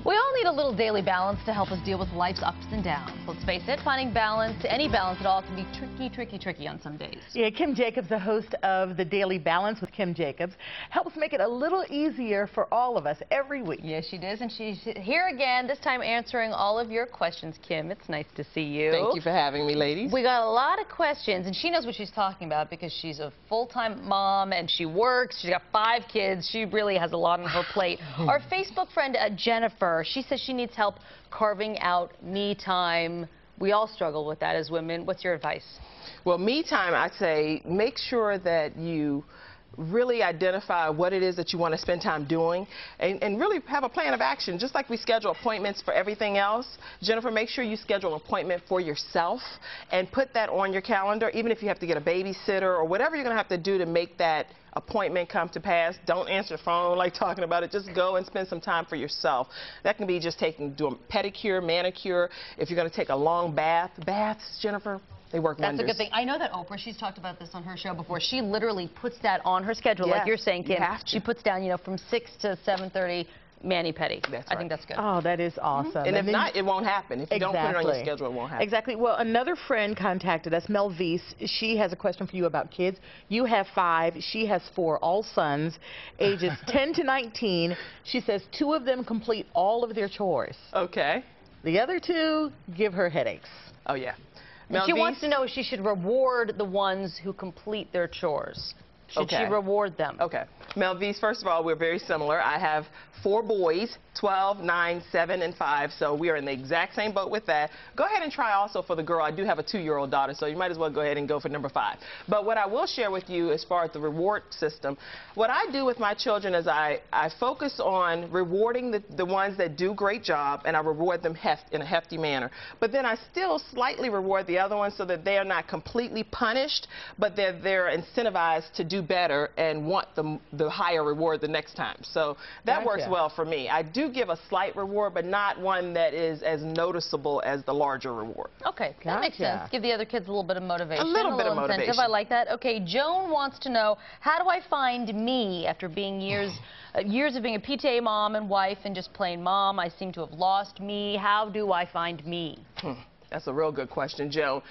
We all need a little daily balance to help us deal with life's ups and downs. Let's face it, finding balance, any balance at all, can be tricky on some days. Yeah, Kim Jacobs, the host of The Daily Balance with Kim Jacobs, helps make it a little easier for all of us every week. Yes, she does, and she's here again, this time answering all of your questions. Kim, it's nice to see you. Thank you for having me, ladies. We got a lot of questions, and she knows what she's talking about because she's a full-time mom and she works. She's got 5 kids. She really has a lot on her plate. Our Facebook friend, Jennifer, she says she needs help carving out me time. We all struggle with that as women. What's your advice? Well, me time, I'd say make sure that you really identify what it is that you want to spend time doing and really have a plan of action. Just like we schedule appointments for everything else, Jennifer, make sure you schedule an appointment for yourself and put that on your calendar, even if you have to get a babysitter or whatever you're going to have to do to make that appointment come to pass. Don't answer the phone like talking about it. Just go and spend some time for yourself. That can be just doing pedicure, manicure. If you're going to take a long bath. Baths, Jennifer, they work wonders. That's a good thing. I know that Oprah, she's talked about this on her show before. She literally puts that on her schedule, like you're saying, Kim. She puts down, you know, from 6 to 7:30, mani-pedi. I think that's good. Oh, that is awesome. And if not, it won't happen. If you don't put it on your schedule, it won't happen. Exactly. Well, another friend contacted us, Mel Vies. She has a question for you about kids. You have 5. She has 4, all sons, ages 10 to 19. She says 2 of them complete all of their chores. Okay. The other 2 give her headaches. Oh, yeah. And she wants to know if she should reward the ones who complete their chores. Should she reward them? Okay. Melvise, first of all, we're very similar. I have 4 boys, 12, 9, 7, and 5, so we are in the exact same boat with that. Go ahead and try also for the girl. I do have a 2-year-old daughter, so you might as well go ahead and go for number 5. But what I will share with you as far as the reward system, what I do with my children is I focus on rewarding the ones that do a great job, and I reward them in a hefty manner. But then I still slightly reward the other ones so that they are not completely punished, but they're incentivized to do better and want the higher reward the next time. So that works well for me. I do give a slight reward, but not one that is as noticeable as the larger reward. Okay, that makes sense. Give the other kids a little bit of motivation. A little bit of motivation. I like that. Okay, Joan wants to know, how do I find me after being years of being a PTA mom and wife and just plain mom? I seem to have lost me. How do I find me? That's a real good question, Joan.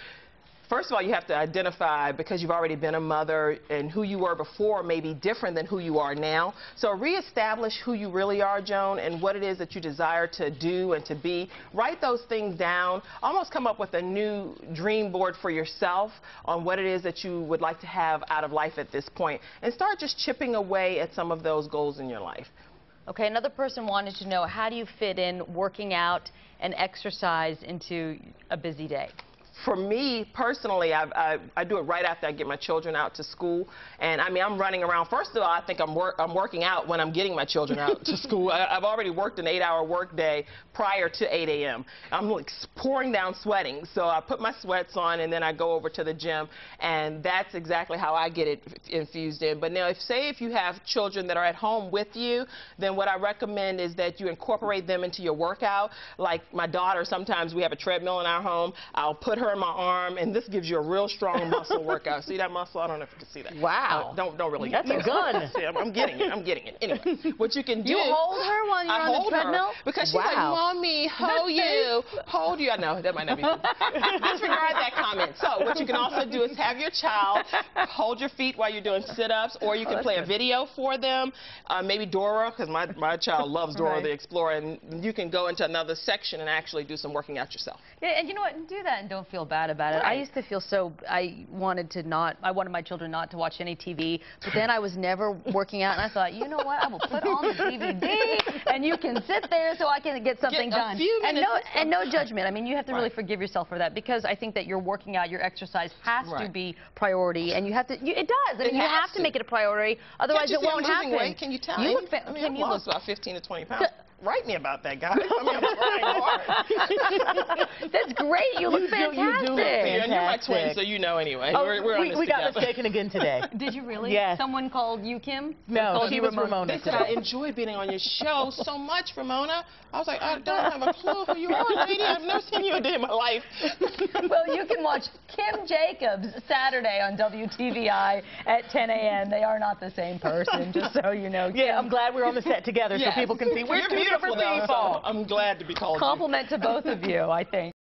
First of all, you have to identify, because you've already been a mother, and who you were before may be different than who you are now. So reestablish who you really are, Joan, and what it is that you desire to do and to be. Write those things down. Almost come up with a new dream board for yourself on what it is that you would like to have out of life at this point. And start just chipping away at some of those goals in your life. Okay, another person wanted to know, how do you fit in working out and exercise into a busy day? For me, personally, I do it right after I get my children out to school. And, I mean, I'm running around. First of all, I think I'm working out when I'm getting my children out to school. I've already worked an 8-hour work day prior to 8 a.m. I'm like pouring down sweating. So I put my sweats on, and then I go over to the gym. And that's exactly how I get it infused in. But now, if you have children that are at home with you, then what I recommend is that you incorporate them into your workout. Like my daughter, sometimes we have a treadmill in our home. I'll put her in my arm, and this gives you a real strong muscle workout. See that muscle? I don't know if you can see that. Wow. Don't really. That's a gun. See, I'm getting it. Anyway, what you can do. You hold her while you're on the treadmill? Because she's like, Mommy, hold you. I know, that might not be good. Disregard that comment. So what you can also do is have your child hold your feet while you're doing sit-ups, or you can play a video for them. Maybe Dora, because my child loves Dora the Explorer, and you can go into another section and actually do some working out yourself. Yeah, and you know what? Do that and don't feel bad about it. I used to feel I wanted my children not to watch any TV, but then I was never working out, and I thought, you know what? I will put on the DVD, and you can sit there so I can get something done. And no judgment. I mean, you have to really forgive yourself for that, because I think that your working out, your exercise has to be priority, and you have to. It does. I mean, you have to make it a priority, otherwise it won't happen. Weight? Can you tell me? I've lost about 15 to 20 pounds. Write me about that, guys. I mean, I'm trying hard. That's great. You look fantastic. You do look fantastic. And you're my twin, so you know anyway. We got mistaken again today. Did you really? Yes. Someone called you Kim? No, she was Ramona. They said, I enjoyed being on your show so much, Ramona. I was like, I don't have a clue who you are, lady. I've never seen you a day in my life. Well, you can watch Kim Jacobs Saturday on WTVI at 10 a.m. They are not the same person, just so you know. Yeah, I'm glad we're on the set together so people can see. Where's Kim beautiful, though, so people. I'm glad to be called. Compliment to both of you, I think.